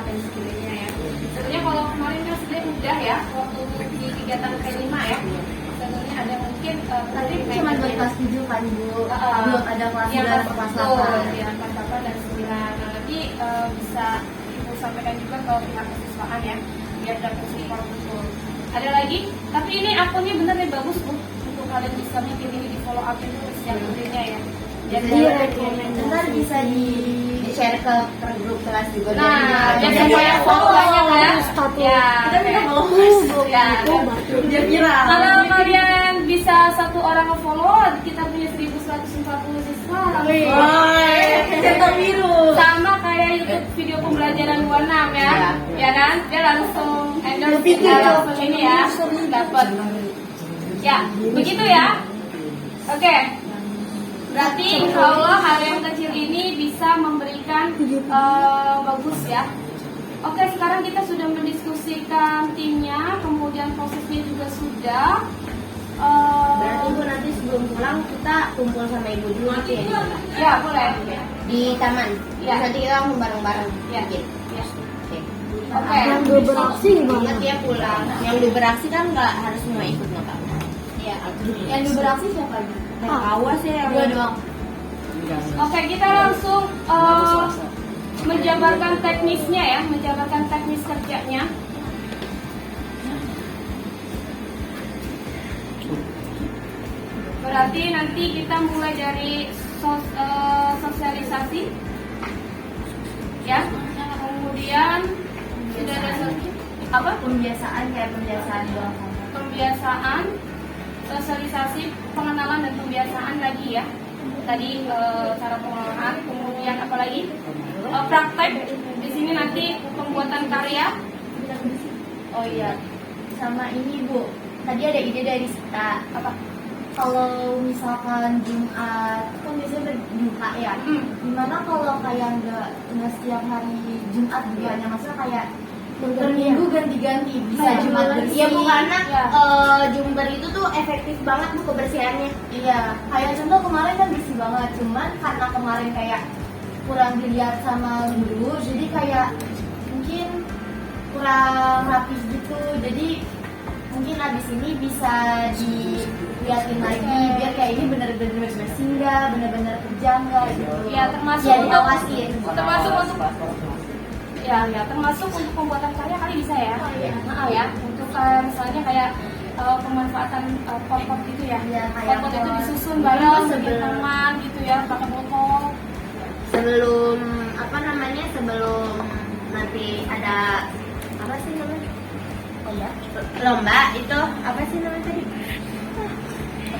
dan sebagainya ya. Sebenarnya kalau kemarin kan sebenarnya udah ya waktu di kegiatan K5 ya. Sebenarnya ada mungkin Tapi cuma buat kelas 7 kan Bu, belum ada kelas 9 atau kelas 8. Ya, kelas 8 dan 9. Nah, nanti bisa ibu sampaikan juga ke pihak kesiswaan ya, biar dapat support betul. Ada lagi, tapi ini akunnya bener nih bagus Bu, untuk kalian bisa bikin ini di follow up itu yang idenya ya. Jadi Ntar bisa di-share ke grup kelas juga. nah, biar supaya follow banyak ya. Ya. Kita minta followers. Ya. Biar viral. Kalau kalian bisa bisa satu orang nge-follow, kita punya 1140 siswa langsung. Centang biru. Sama kayak YouTube video pembelajaran 26 ya. Ya kan? Dia langsung endorse langsung ini ya, dapat. Ya, begitu ya. Oke. Berarti insya Allah hal yang kecil ini bisa memberikan bagus ya. Oke, sekarang kita sudah mendiskusikan timnya, kemudian prosesnya juga sudah. Berarti Bu nanti sebelum pulang kita kumpul sama Ibu dulu nanti ya? Ya, boleh. Di taman. Ya. Nanti kita langsung bareng-bareng. Ya. Gitu. Ya. Oke. Oke. Yang belum beraksi gimana? Ingat ya pulang. Yang udah beraksi kan nggak harus semua ikut nggak apa-apa. Iya. Yang udah beraksi siapa aja? Awas ya. Dua doang. Oke, kita langsung menjabarkan teknisnya ya, menjabarkan teknis kerjanya. Berarti nanti kita mulai dari sosialisasi, ya. Kemudian sudah ada apa? Pembiasaan kayak pembiasaan doang. Pembiasaan, sosialisasi, pengenalan dan pembiasaan lagi ya. Tadi cara pengolahan, kemudian apa lagi? Praktek. Di sini nanti pembuatan karya. Oh iya. Sama ini Bu. Tadi ada ide dari Sita. Apa? Kalau misalkan Jumat kan biasanya berbuka ya. Gimana kalau kayak nggak setiap hari Jumat juga hanya maksudnya kayak per minggu ganti-ganti bisa Jumat bersih. Iya Bu, karena Jumber itu tuh efektif banget Bu kebersihannya. Iya. Kayak contoh kemarin kan bersih banget, cuman karena kemarin kayak kurang dilihat sama guru, jadi kayak mungkin kurang rapi gitu. Jadi mungkin abis ini bisa dilihatin lagi biar kayak ini bener-bener bersih nggak, bener-bener kerja nggak gitu. Ya termasuk ya, untuk diawasi. termasuk untuk termasuk untuk pembuatan karya kali bisa ya. Ya untuk misalnya kayak pemanfaatan pot-pot gitu ya. Pot-pot itu disusun bareng bikin teman gitu ya, pakai botol. Sebelum sebelum nanti ada apa sih namanya? Lomba itu apa sih namanya tadi?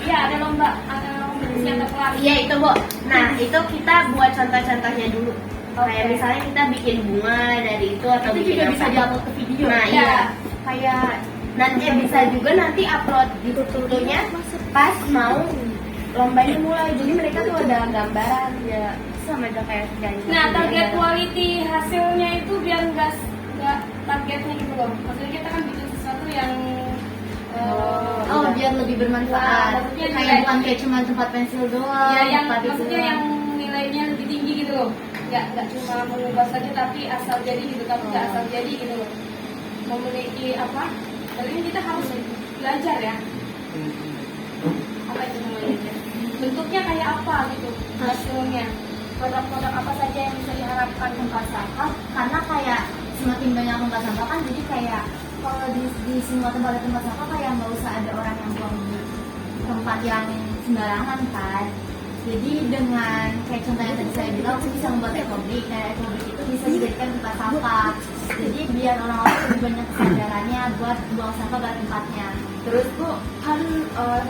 Iya, ada lomba kompetisi atau kelas. Iya itu Bu. Nah itu kita buat contoh-contohnya dulu. Kayak misalnya kita bikin bunga dari itu atau itu bikin juga apa. bisa diupload ke video. Nah Ya. iya. Kayak nanti bisa juga nanti upload di fotonya pas mau lombanya mulai. Jadi mereka tuh ada gambaran ya sama aja kayak janji. Nah, target quality hasilnya itu biar nggak targetnya gitu loh. Maksudnya kita kan bikin sesuatu yang biar lebih bermanfaat. maksudnya Kayak nilai- bukan kayak cuma tempat pensil doang. ya yang tempat itu maksudnya doang. yang nilainya lebih tinggi gitu loh. Nggak cuma mengubah saja tapi asal jadi gitu, tapi nggak asal jadi gitu loh. Memiliki apa? Tapi kita harus belajar ya. Apa itu namanya? Bentuknya kayak apa gitu hasilnya. Produk-produk apa saja yang bisa diharapkan tempat sampah? Karena kayak semakin banyak tempat sampah kan jadi kayak kalau di semua tempat sampah kayak nggak usah ada orang yang buang di tempat yang sembarangan kan. Jadi dengan kayak contoh yang tadi saya bilang saya bisa membuat ekobrik, dan ekobrik itu bisa dijadikan tempat sampah. Jadi biar orang-orang lebih banyak kesadarannya buat buang sampah pada tempatnya. Terus Bu kan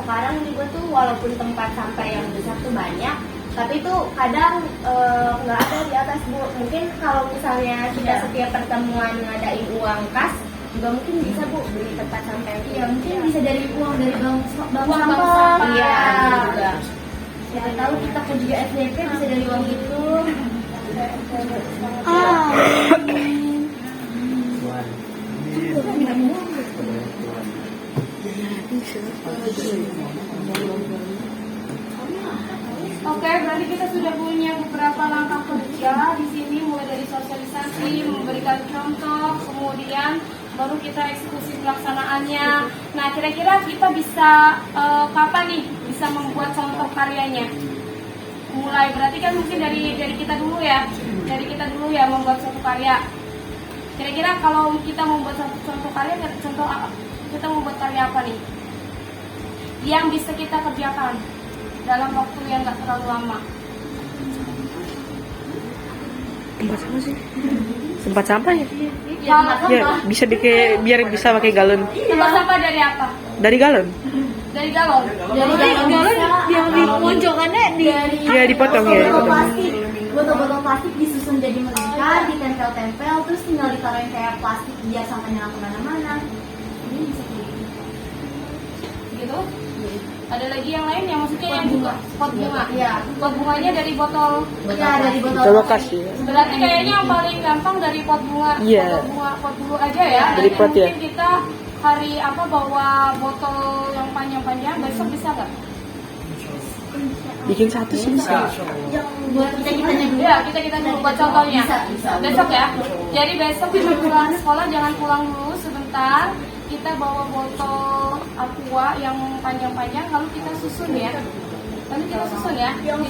sekarang ini gue tuh walaupun tempat sampah yang besar tuh banyak, tapi itu kadang nggak ada di atas Bu. Mungkin kalau misalnya kita setiap pertemuan ngadain uang kas juga mungkin bisa Bu beli tempat sampah. Iya mungkin bisa dari uang dari bank sampah. Iya juga. Siapa tahu kita kan juga SDP bisa dari uang itu. Oke, berarti kita sudah punya beberapa langkah kerja di sini, mulai dari sosialisasi, memberikan contoh, kemudian baru kita eksekusi pelaksanaannya. Nah, kira-kira kita bisa kapan nih bisa membuat contoh karyanya? Mulai berarti kan mungkin dari kita dulu ya, membuat suatu karya. Kira-kira kalau kita membuat satu contoh karya, contoh apa? Kita membuat karya apa nih? Yang bisa kita kerjakan dalam waktu yang nggak terlalu lama. Tempat sampah sih. Tempat sampah ya? Ya, Ya, bisa bikin biar bisa pakai galon. tempat sampah dari apa? Dari galon. Dari galon. yang dimunculkannya dari Ya, dipotong ya, botol dipotong. plastik. Botol-botol plastik disusun jadi melingkar, ditempel-tempel, terus tinggal ditaruhin kayak plastik biar sampahnya nggak kemana-mana. Ini bisa kayak gitu. Gitu. Ada lagi yang lain yang maksudnya yang juga pot bunga. Iya. Pot bunganya dari botol. Ya dari botol Coba plastik. kasih. Berarti kayaknya yang paling gampang dari pot bunga. Iya. Pot bunga, pot dulu aja ya. Dari Nanti pot ya. mungkin kita hari apa bawa botol yang panjang-panjang, besok bisa nggak? Bikin satu sih bisa. Yang buat kita dulu. Ya, kita dulu buat contohnya. Bisa. Besok ya. Jadi besok kita pulang sekolah jangan pulang dulu sebentar. Kita bawa botol aqua yang panjang-panjang lalu kita susun ya. Nanti kita susun ya. Yang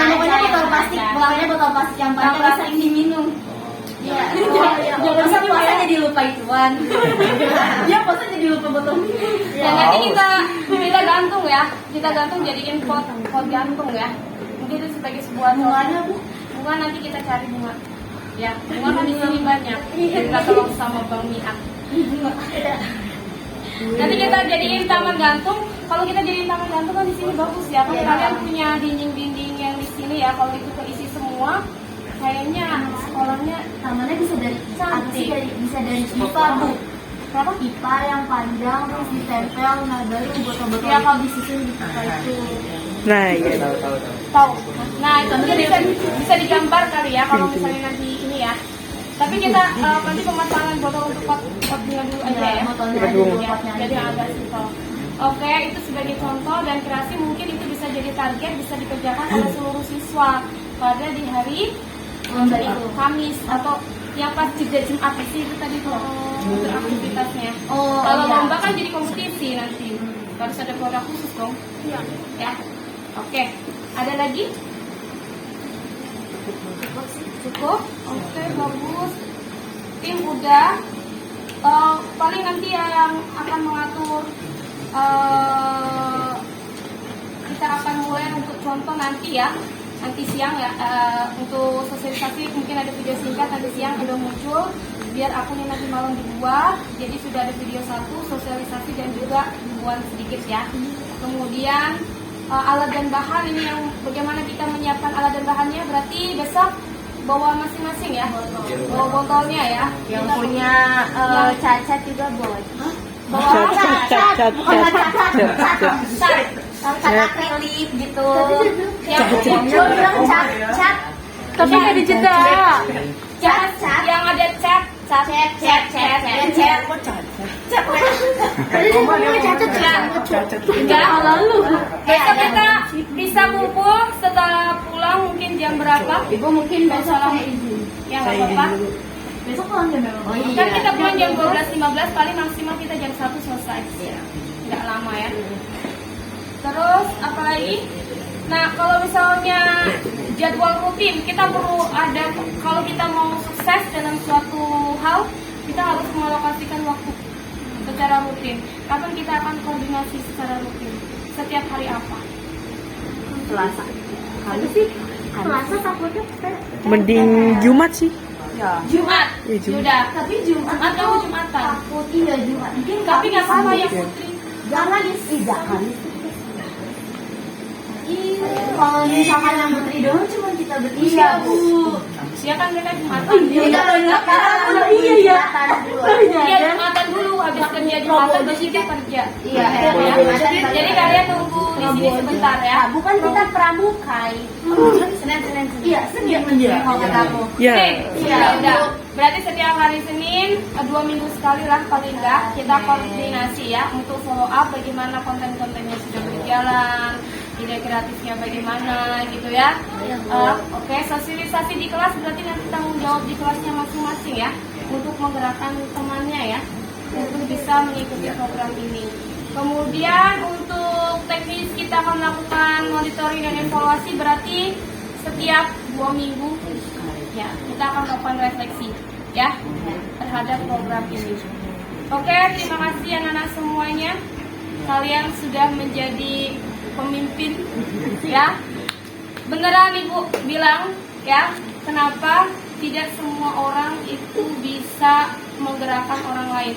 pokoknya botol plastik, pokoknya botol plastik yang panjang yang sering diminum. Iya. Jangan bisa puasa jadi lupa ituan. Iya, puasa jadi lupa botol minum. Dan nanti kita gantung ya. Kita gantung jadiin pot gantung ya. Mungkin itu sebagai sebuah Bunganya, Bu? bunga nanti kita cari bunga. Ya, bunga kan di sini banyak. Kita tolong sama Bang Miak. Nanti kita jadiin taman gantung. Kalau kita jadiin taman gantung kan di sini bagus ya. Kalau kalian punya dinding-dinding yang di sini ya, kalau itu keisi semua, kayaknya sekolahnya Tamannya bisa dari bisa dari pipa, Bu. Berapa pipa yang panjang terus ditempel, nah baru botol-botol Ya, kalau disusun di pipa itu. Nah, iya. tahu. Nah, itu mungkin bisa digambar kali ya kalau misalnya nanti ini ya. Tapi kita nanti pemasangan botol untuk pot bunga dulu aja ya. Botolnya Pot aja, bunga. dulu, potnya Jadi aja. agak simpel. Oke, itu sebagai contoh dan kreasi mungkin itu bisa jadi target bisa dikerjakan oleh seluruh siswa pada di hari Lomba itu. Kamis atau yang pas jeda Jumat itu tadi tuh untuk aktivitasnya. Oh, Kalau iya. lomba kan jadi kompetisi nanti. Harus ada produk khusus dong. Iya. Ya. Oke. Ada lagi? Cukup? Oke, bagus. Tim udah. Paling nanti yang akan mengatur kita akan mulai untuk contoh nanti ya. Nanti siang ya untuk sosialisasi mungkin ada video singkat nanti siang udah muncul biar akunnya nanti malam dibuat. Jadi sudah ada video satu sosialisasi dan juga hiburan sedikit ya. Kemudian alat dan bahan ini yang bagaimana kita menyiapkan alat dan bahannya berarti besok bawa masing-masing ya. Bawa botolnya ya. Yang Kita punya cacat juga bawa. bawa Cat. Cat akrilik gitu. yang Dia bilang cat. tapi nggak ada jeda. Cat. Yang ada cat. Tadi dia ngomongnya cacat. Enggak, lalu besok kita bisa kumpul setelah pulang mungkin jam berapa? Ibu mungkin besok kayak izin. Ya nggak apa-apa. Besok pulang jam berapa? Oh Kan kita pulang jam 12.15 paling maksimal kita jam 1 selesai. Nggak lama ya. Terus apa lagi? Nah kalau misalnya jadwal rutin kita perlu ada kalau kita mau sukses dalam suatu hal kita harus mengalokasikan waktu secara rutin. Kapan kita akan koordinasi secara rutin? Setiap hari apa? Selasa. Kali sih. Selasa takutnya Mending Jumat sih. Jumat. Iya, Jumat. Sudah. tapi Jumat Atau Jumatan. takut iya Jumat. Mungkin Tapi nggak apa-apa ya Iya. Putri. jangan kalau misalkan yang Putri doang cuma kita bertiga. Iya Bu. Ya kan mereka Jumatan. Iya. Iya Jumatan dulu habis kerja Jumatan terus kita kerja. Iya, Ya. Jadi kalian tunggu di sini sebentar ya. bukan kita pramukai. Senin. Iya, Senin kalau kata aku. Ya. Oke, Iya. ya udah. Berarti setiap hari Senin 2 minggu sekali lah paling enggak kita koordinasi ya untuk follow up bagaimana konten-kontennya sudah berjalan, ide kreatifnya bagaimana gitu ya. Oke, sosialisasi di kelas berarti nanti tanggung jawab di kelasnya masing-masing ya untuk menggerakkan temannya ya untuk bisa mengikuti program ini. Kemudian untuk teknis kita akan melakukan monitoring dan evaluasi berarti setiap 2 minggu ya kita akan melakukan refleksi ya terhadap program ini. Oke, terima kasih anak-anak semuanya. Kalian sudah menjadi pemimpin ya. Beneran Ibu bilang ya, kenapa tidak semua orang itu bisa menggerakkan orang lain,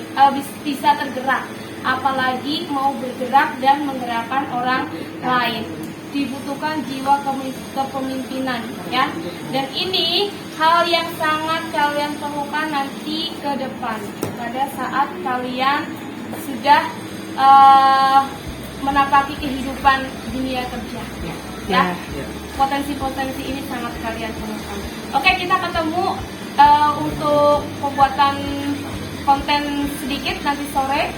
bisa tergerak. apalagi mau bergerak dan menggerakkan orang lain. Dibutuhkan jiwa kepemimpinan, ya. Dan ini hal yang sangat kalian perlukan nanti ke depan pada saat kalian sudah menapaki kehidupan dunia kerja, ya. Potensi-potensi ini sangat kalian perlukan. Oke, kita ketemu untuk pembuatan konten sedikit nanti sore,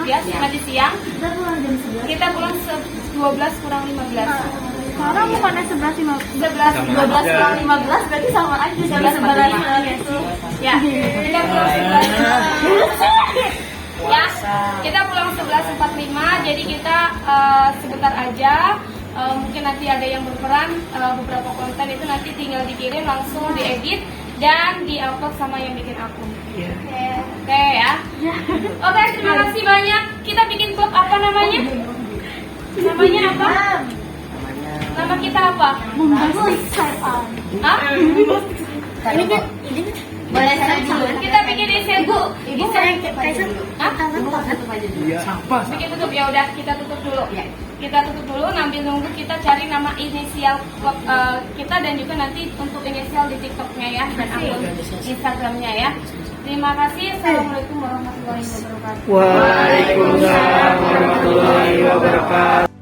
ya, nanti siang. Kita pulang jam 11. Kita pulang 12 kurang 15. Sekarang bukannya 12 kurang 15 berarti sama aja 11 gitu. Ya, kita pulang 11. Ya, kita pulang 11.45. Jadi kita sebentar aja. Mungkin nanti ada yang berperan, beberapa konten itu nanti tinggal dikirim langsung diedit dan diupload sama yang bikin akun. Oke ya. Oke, terima kasih banyak. Kita bikin klub apa namanya? Namanya apa? Nama kita apa? Hah? Boleh saya dulu. Kita bikin desain bu. Ibu kayak Kaisar. Hah? Tutup aja dulu. Bikin tutup, ya udah kita tutup dulu. Kita tutup dulu, sambil nunggu kita cari nama inisial klub kita dan juga nanti untuk inisial di TikToknya ya dan akun Instagramnya ya. Terima kasih. Assalamualaikum warahmatullahi wabarakatuh. Waalaikumsalam warahmatullahi wabarakatuh.